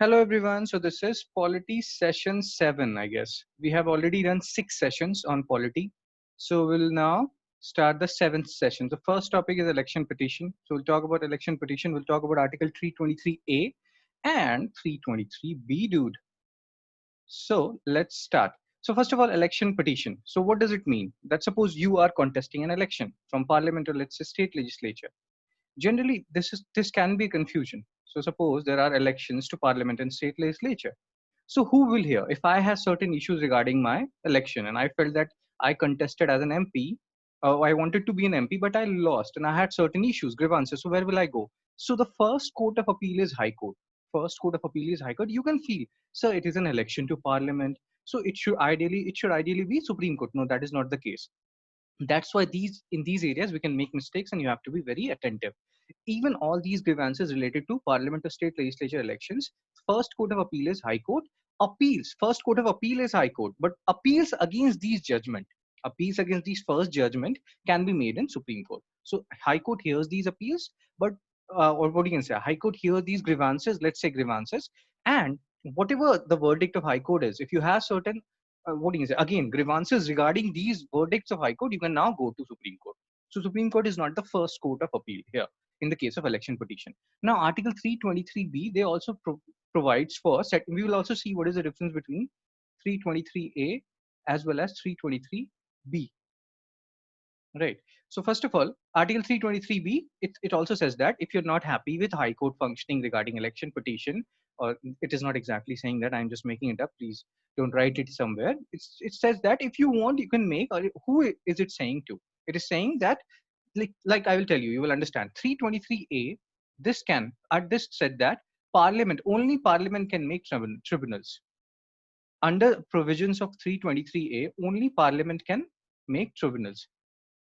Hello everyone. So this is Polity session 7, I guess. We have already done 6 sessions on polity. So we'll now start the 7th session. The first topic is election petition. So we'll talk about election petition. We'll talk about Article 323A and 323B, dude. So let's start. So first of all, election petition. So what does it mean? That suppose you are contesting an election from parliament or let's say state legislature. Generally, this can be confusion. So suppose there are elections to parliament and state legislature. So who will hear? If I have certain issues regarding my election and I felt that I contested as an MP, I wanted to be an MP, but I lost and I had certain issues, grievances. So where will I go? So the first court of appeal is High Court. First court of appeal is High Court. You can feel, sir, it is an election to parliament. So it should ideally be Supreme Court. No, that is not the case. That's why in these areas we can make mistakes and you have to be very attentive. Even all these grievances related to parliament or state legislature elections, first court of appeal is High Court. Appeals, first court of appeal is High Court, but appeals against these first judgment can be made in Supreme Court. So High Court hears these appeals, but or what you can say, High Court hears these grievances, let's say grievances, and whatever the verdict of High Court is, if you have certain what do you say, again, grievances regarding these verdicts of High Court, you can now go to Supreme Court. So Supreme Court is not the first court of appeal here in the case of election petition. Now Article 323B, they also provides for set. We will also see what is the difference between 323A as well as 323B. Right. So first of all, Article 323B, it also says that if you're not happy with High Court functioning regarding election petition, or it is not exactly saying that, I'm just making it up, please don't write it somewhere. It says that if you want, you can make, or who is it saying to? It is saying that, like I will tell you, you will understand. 323A, this said that only Parliament can make tribunals. Under provisions of 323A, only Parliament can make tribunals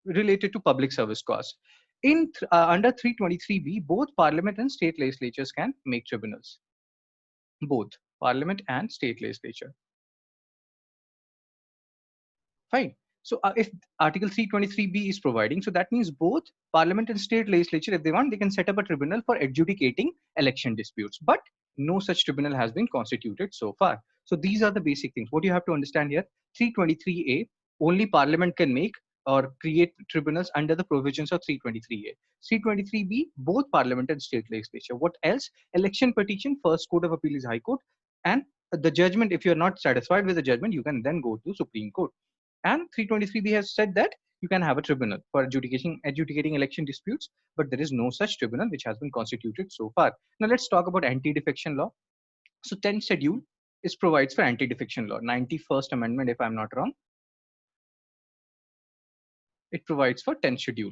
related to public service costs. Under 323B, both parliament and state legislatures can make tribunals. Both parliament and state legislature. Fine. So if Article 323B is providing, so that means both parliament and state legislature, if they want, they can set up a tribunal for adjudicating election disputes. But no such tribunal has been constituted so far. So these are the basic things. What you have to understand here, 323A, only parliament can make or create tribunals under the provisions of 323A. 323B, both parliament and state legislature. What else? Election petition, first court of appeal is High Court. And the judgment, if you're not satisfied with the judgment, you can then go to Supreme Court. And 323B has said that you can have a tribunal for adjudicating election disputes, but there is no such tribunal which has been constituted so far. Now let's talk about anti-defection law. So 10th schedule provides for anti-defection law. 91st Amendment, if I'm not wrong, it provides for 10th schedule.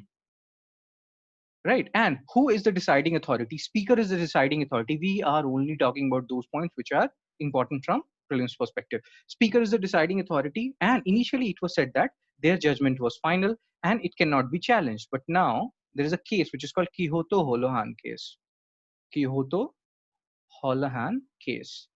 Right. And who is the deciding authority? Speaker is the deciding authority. We are only talking about those points which are important from prelims perspective. Speaker is the deciding authority. And initially it was said that their judgment was final and it cannot be challenged. But now there is a case which is called Quijotto-Holohan case. Quijotto-Holohan case.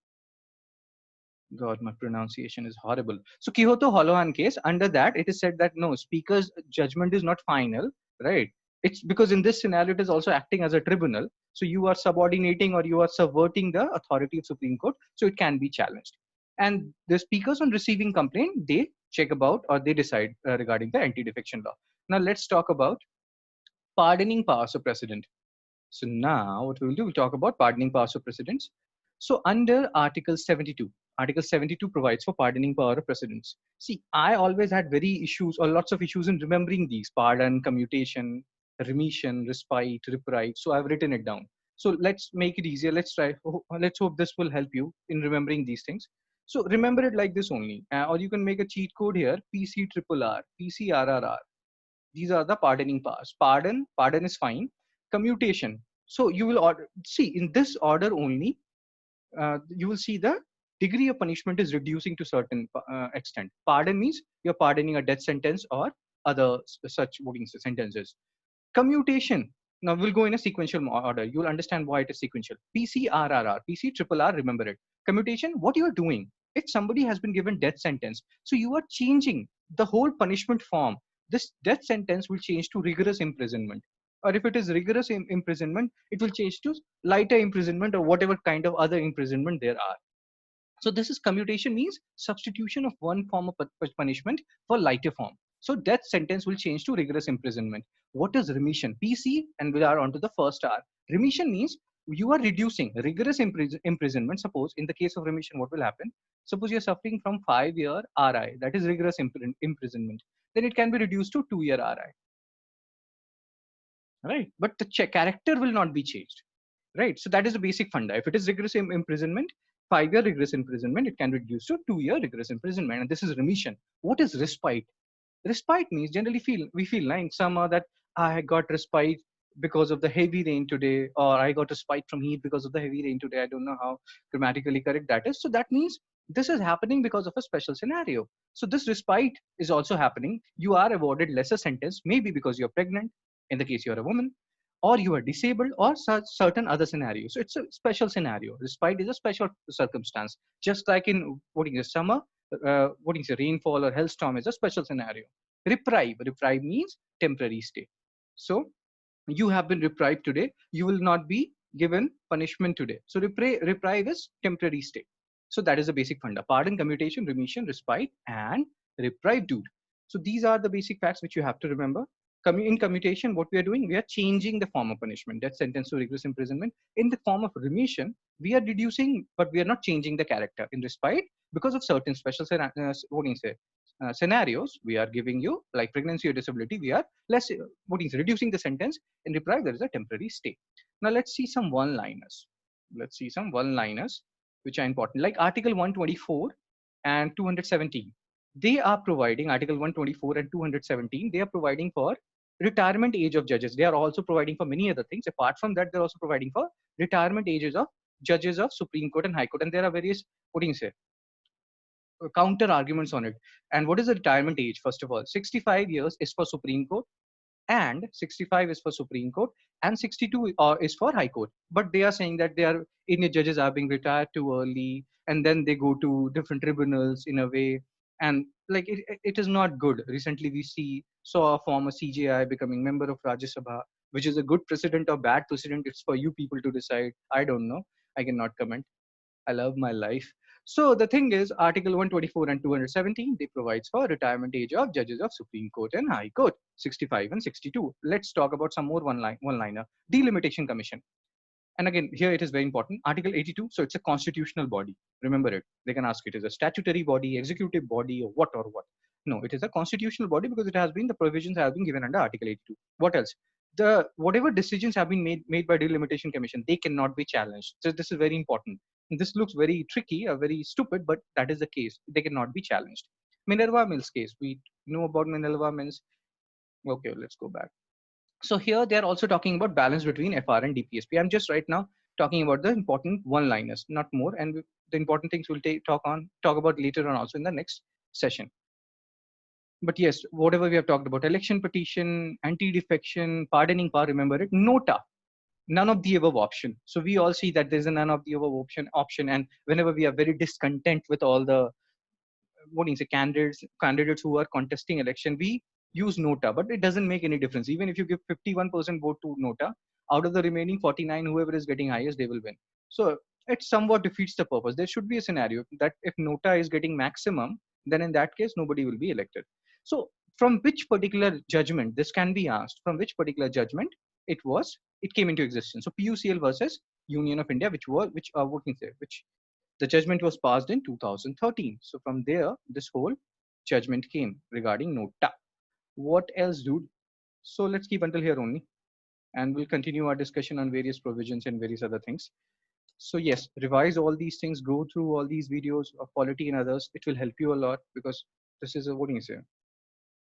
God, my pronunciation is horrible. So Quijotto-Holohan case, under that it is said that no, speaker's judgment is not final, right? It's because in this scenario, it is also acting as a tribunal. So you are subordinating or you are subverting the authority of Supreme Court. So it can be challenged. And the speakers on receiving complaint, they check about or they decide regarding the anti-defection law. Now let's talk about pardoning powers of president. So now what we'll do, we'll talk about pardoning powers of presidents. So under Article 72, Article 72 provides for pardoning power of presidents. See, I always had very issues or lots of issues in remembering these: pardon, commutation, remission, respite, reprieve. So I've written it down. So let's make it easier. Let's try. Let's hope this will help you in remembering these things. So remember it like this only, or you can make a cheat code here: PCRRR, PCRRR. These are the pardoning powers. Pardon is fine. Commutation. So you will see in this order only. You will see the degree of punishment is reducing to certain extent. Pardon means you're pardoning a death sentence or other such sentences. Commutation. Now we'll go in a sequential order. You'll understand why it is sequential. PCRRR, PCRRR, remember it. Commutation, what you are doing. If somebody has been given death sentence, so you are changing the whole punishment form. This death sentence will change to rigorous imprisonment. Or if it is rigorous imprisonment, it will change to lighter imprisonment or whatever kind of other imprisonment there are. So this is commutation, means substitution of one form of punishment for lighter form. So death sentence will change to rigorous imprisonment. What is remission? PC, and we are on to the first R. Remission means you are reducing rigorous imprisonment. Suppose in the case of remission, what will happen? Suppose you are suffering from 5-year RI, that is rigorous imprisonment. Then it can be reduced to 2-year RI, right? But the character will not be changed, right? So that is the basic funda. If it is rigorous imprisonment, 5-year rigorous imprisonment, it can reduce to 2-year rigorous imprisonment, and this is remission. What is respite? Respite means generally we feel like summer that I got respite because of the heavy rain today, or I got respite from heat because of the heavy rain today. I don't know how grammatically correct that is. So that means this is happening because of a special scenario. So this respite is also happening. You are awarded lesser sentence, maybe because you're pregnant, in the case you're a woman, or you are disabled, or such certain other scenarios. So it's a special scenario. Respite is a special circumstance. Just like in what is summer, what is rainfall or hailstorm is a special scenario. Reprieve means temporary stay. So you have been reprieved today. You will not be given punishment today. So reprieve is temporary stay. So that is the basic funda. Pardon, commutation, remission, respite, and reprieve, dude. So these are the basic facts which you have to remember. In commutation, what we are doing, we are changing the form of punishment, death sentence to rigorous imprisonment. In the form of remission, we are reducing, but we are not changing the character. In respite, because of certain special scenarios, we are giving you, like pregnancy or disability, we are reducing the sentence. In reprieve, there is a temporary stay. Now let's see some one-liners. Which are important, like Article 124 and 217. They are providing, Article 124 and 217, they are providing for retirement age of judges. They are also providing for many other things. Apart from that, they're also providing for retirement ages of judges of Supreme Court and High Court. And there are various, counter arguments on it. And what is the retirement age? First of all, 65 years is for Supreme Court, and 65 is for Supreme Court, and 62 is for High Court. But they are saying that Indian judges are being retired too early, and then they go to different tribunals in a way, and like it is not good. Recently, we saw a former CJI becoming member of Rajya Sabha, which is a good precedent or bad precedent. It's for you people to decide. I don't know. I cannot comment. I love my life. So the thing is, Article 124 and 217, they provides for retirement age of judges of Supreme Court and High Court, 65 and 62. Let's talk about some more one-liner. Delimitation Commission. And again, here it is very important. Article 82, so it's a constitutional body. Remember it. They can ask it is a statutory body, executive body, or what. No, it is a constitutional body because it has been, the provisions have been given under Article 82. What else? Whatever decisions have been made by Delimitation Commission, they cannot be challenged. So this is very important. This looks very tricky or very stupid, but that is the case. They cannot be challenged. Minerva Mills case. We know about Minerva Mills. Okay, let's go back. So here they are also talking about balance between FR and DPSP. I'm just right now talking about the important one-liners, not more. And the important things we'll talk about later on also in the next session. But yes, whatever we have talked about, election petition, anti-defection, pardoning power, remember it, nota, none of the above option. So we all see that there's a none of the above option. And whenever we are very discontent with all the candidates who are contesting election, we use nota, but it doesn't make any difference. Even if you give 51% vote to nota, out of the remaining 49, whoever is getting highest, they will win. So it somewhat defeats the purpose. There should be a scenario that if nota is getting maximum, then in that case, nobody will be elected. So from which particular judgment, this can be asked, from which particular judgment it came into existence. So PUCL versus Union of India, which the judgment was passed in 2013. So from there, this whole judgment came regarding nota. What else, dude? So let's keep until here only, and we'll continue our discussion on various provisions and various other things. So yes, revise all these things, go through all these videos of polity and others. It will help you a lot, because this is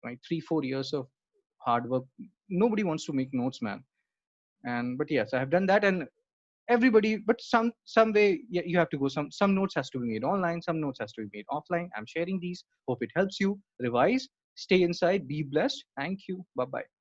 right? 3-4 years of hard work. Nobody wants to make notes, man. But yes, I have done that, and everybody, but some way you have to go. Some notes has to be made online, some notes has to be made offline. I'm sharing these. Hope it helps you. Revise, stay inside, be blessed. Thank you. Bye bye.